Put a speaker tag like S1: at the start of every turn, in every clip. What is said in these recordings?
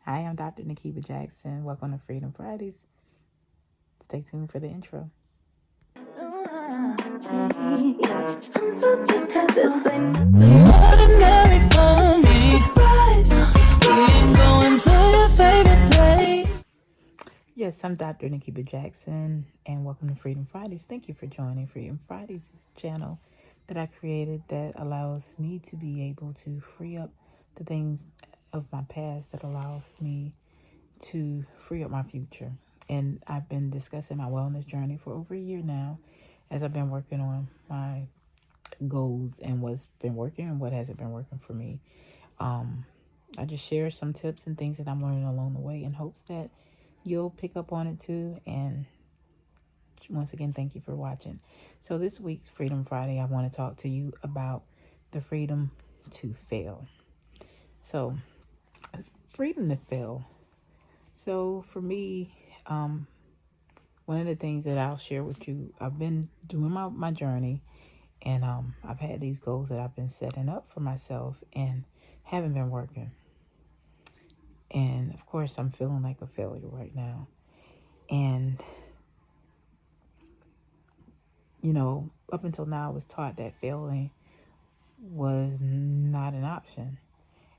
S1: Hi, I'm Dr. Nakiba Jackson. Welcome to Freedom Fridays. Stay tuned for the intro. Yes, I'm Dr. Nakiba Jackson, and welcome to Freedom Fridays. Thank you for joining Freedom Fridays, this channel that I created that allows me to be able to free up the things of my past that allows me to free up my future. And I've been discussing my wellness journey for over a year now as I've been working on my goals and what's been working and what hasn't been working for me. I just share some tips and things that I'm learning along the way in hopes that you'll pick up on it too. And once again, thank you for watching. So this week's Freedom Friday, I want to talk to you about the freedom to fail. So freedom to fail. So for me, one of the things that I'll share with you, I've been doing my journey, and I've had these goals that I've been setting up for myself and haven't been working. And of course, I'm feeling like a failure right now. And, up until now, I was taught that failing was not an option.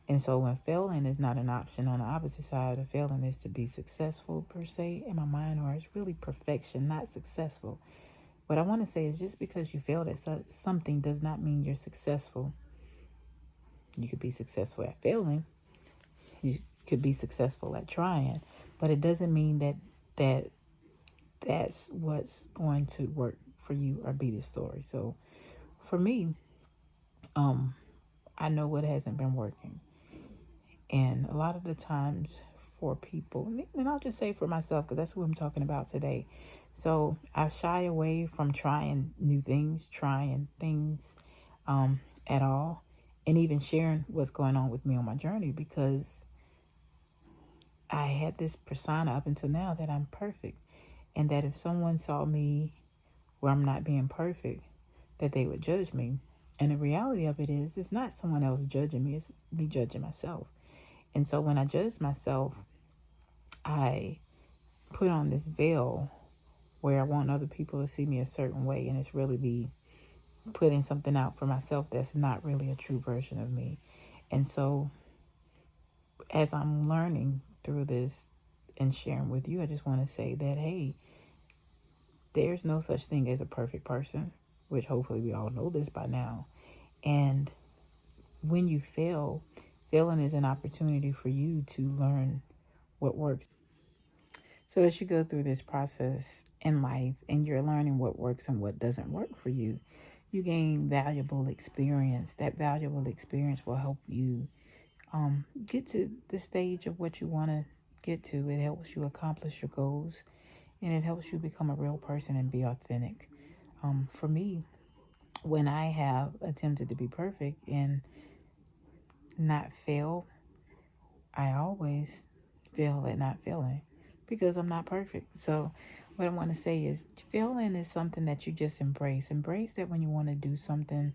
S1: And so when failing is not an option, on the opposite side of failing is to be successful per se in my mind, or it's really perfection, not successful. What I want to say is just because you failed at something does not mean you're successful. You could be successful at failing. You could be successful at trying, but it doesn't mean that's what's going to work for you or be the story. So for me, I know what hasn't been working. And a lot of the times for people, and I'll just say for myself, because that's who I'm talking about today. So I shy away from trying new things, trying things at all, and even sharing what's going on with me on my journey, because I had this persona up until now that I'm perfect, and that if someone saw me where I'm not being perfect, that they would judge me. And the reality of it is, it's not someone else judging me, it's me judging myself. And so when I judge myself, I put on this veil where I want other people to see me a certain way, and it's really be putting something out for myself that's not really a true version of me. And so as I'm learning through this and sharing with you, I just want to say that, hey, there's no such thing as a perfect person, which hopefully we all know this by now. And when you fail, failing is an opportunity for you to learn what works. So as you go through this process in life and you're learning what works and what doesn't work for you, you gain valuable experience. That valuable experience will help you get to the stage of what you want to get to. It helps you accomplish your goals, and it helps you become a real person and be authentic. For me, when I have attempted to be perfect and not fail, I always fail at not failing because I'm not perfect. So what I want to say is failing is something that you just embrace. Embrace that when you want to do something,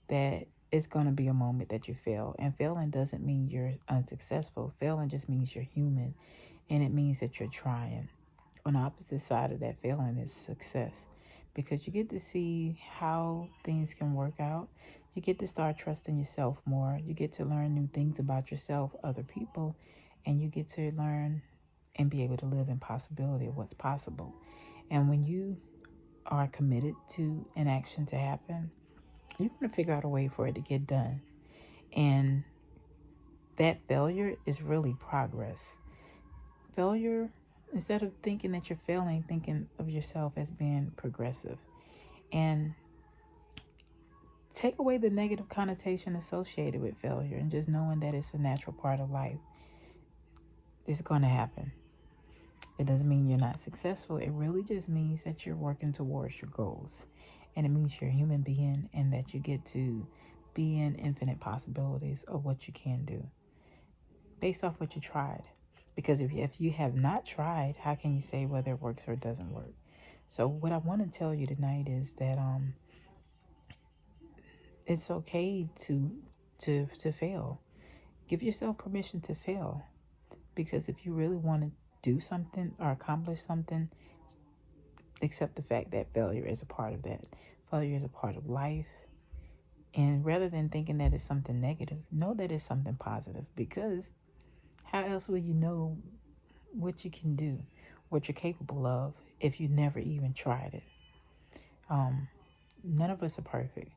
S1: that it's going to be a moment that you fail. And failing doesn't mean you're unsuccessful. Failing just means you're human, and it means that you're trying. On the opposite side of that failing is success, because you get to see how things can work out. You get to start trusting yourself more. You get to learn new things about yourself, other people, and you get to learn and be able to live in possibility of what's possible. And when you are committed to an action to happen, you're going to figure out a way for it to get done. And that failure is really progress. Failure, instead of thinking that you're failing, thinking of yourself as being progressive. And take away the negative connotation associated with failure and just knowing that it's a natural part of life. It's going to happen. It doesn't mean you're not successful. It really just means that you're working towards your goals. And it means you're a human being and that you get to be in infinite possibilities of what you can do based off what you tried. Because if you have not tried, how can you say whether it works or it doesn't work? So what I want to tell you tonight is that it's okay to fail. Give yourself permission to fail, Because if you really want to do something or accomplish something, accept the fact that failure is a part of that. Failure is a part of life. And rather than thinking that it's something negative, know that it's something positive, because how else will you know what you can do, what you're capable of, if you never even tried it? None of us are perfect.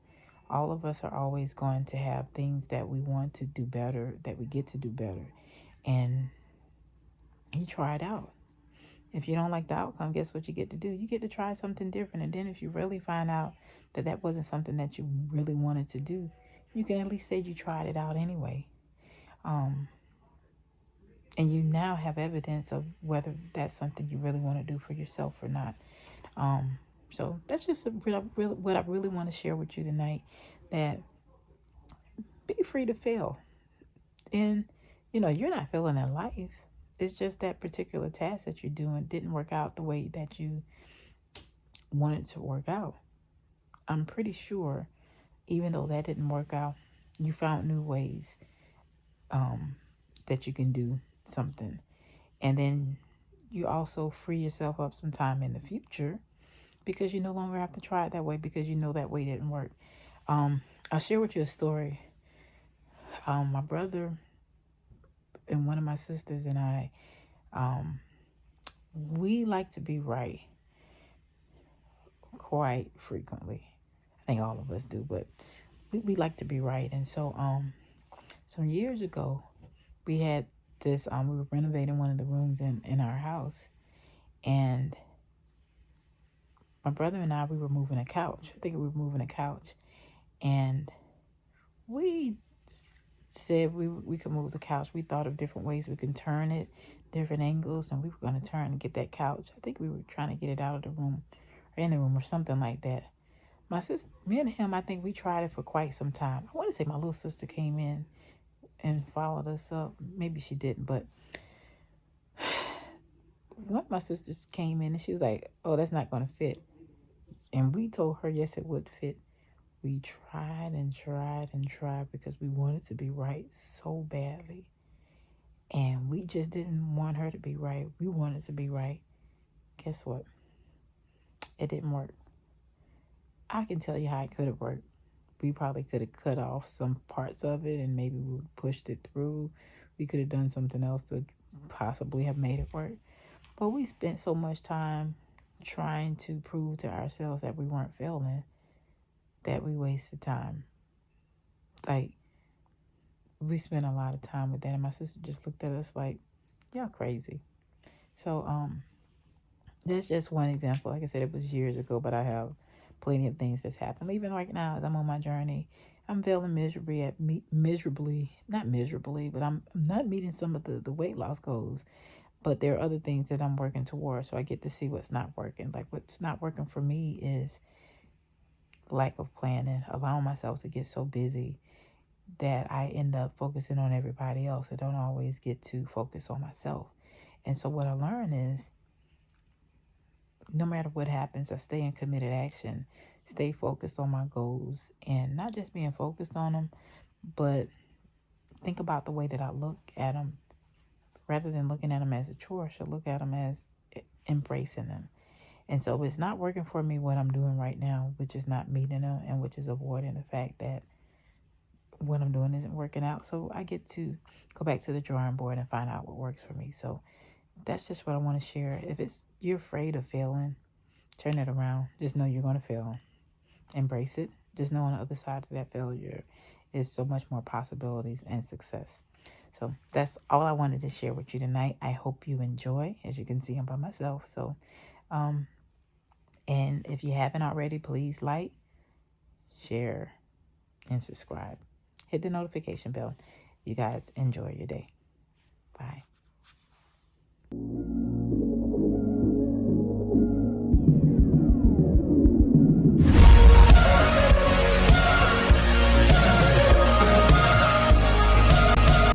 S1: All of us are always going to have things that we want to do better, that we get to do better. And you try it out. If you don't like the outcome, guess what you get to do? You get to try something different. And then if you really find out that that wasn't something that you really wanted to do, you can at least say you tried it out anyway. And you now have evidence of whether that's something you really want to do for yourself or not. So that's just what I really want to share with you tonight, that be free to fail. And, you're not failing in life. It's just that particular task that you're doing didn't work out the way that you wanted to work out. I'm pretty sure, even though that didn't work out, you found new ways that you can do something. And then you also free yourself up some time in the future, because you no longer have to try it that way, because you know that way didn't work. I'll share with you a story. My brother and one of my sisters and I, we like to be right quite frequently. I think all of us do, but we like to be right. And so some years ago, we had this, we were renovating one of the rooms in our house, and my brother and I, we were moving a couch. I think we were moving a couch, and we said we could move the couch. We thought of different ways we could turn it, different angles, and we were going to turn and get that couch. I think we were trying to get it out of the room, or in the room, or something like that. My sister, me and him, I think we tried it for quite some time. I want to say my little sister came in and followed us up. Maybe she didn't, but one of my sisters came in and she was like, "Oh, that's not going to fit." And we told her, yes, it would fit. We tried and tried and tried because we wanted to be right so badly. And we just didn't want her to be right. We wanted to be right. Guess what? It didn't work. I can tell you how it could have worked. We probably could have cut off some parts of it and maybe we pushed it through. We could have done something else to possibly have made it work. But we spent so much time trying to prove to ourselves that we weren't failing that we wasted time. Like, we spent a lot of time with that, and my sister just looked at us like, y'all crazy. So that's just one example. Like I said, it was years ago, but I have plenty of things that's happened. Even right now, as I'm on my journey, I'm failing not miserably, but I'm not meeting some of the weight loss goals. But there are other things that I'm working towards, so I get to see what's not working. Like, what's not working for me is lack of planning, allowing myself to get so busy that I end up focusing on everybody else. I don't always get to focus on myself. And so what I learned is, no matter what happens, I stay in committed action, stay focused on my goals, and not just being focused on them, but think about the way that I look at them. Rather than looking at them as a chore, I should look at them as embracing them. And so it's not working for me what I'm doing right now, which is not meeting them, and which is avoiding the fact that what I'm doing isn't working out. So I get to go back to the drawing board and find out what works for me. So that's just what I want to share. If you're afraid of failing, turn it around. Just know you're going to fail. Embrace it. Just know on the other side of that failure is so much more possibilities and success. So that's all I wanted to share with you tonight. I hope you enjoy. As you can see, I'm by myself. So, and if you haven't already, please like, share, and subscribe. Hit the notification bell. You guys enjoy your day. Bye.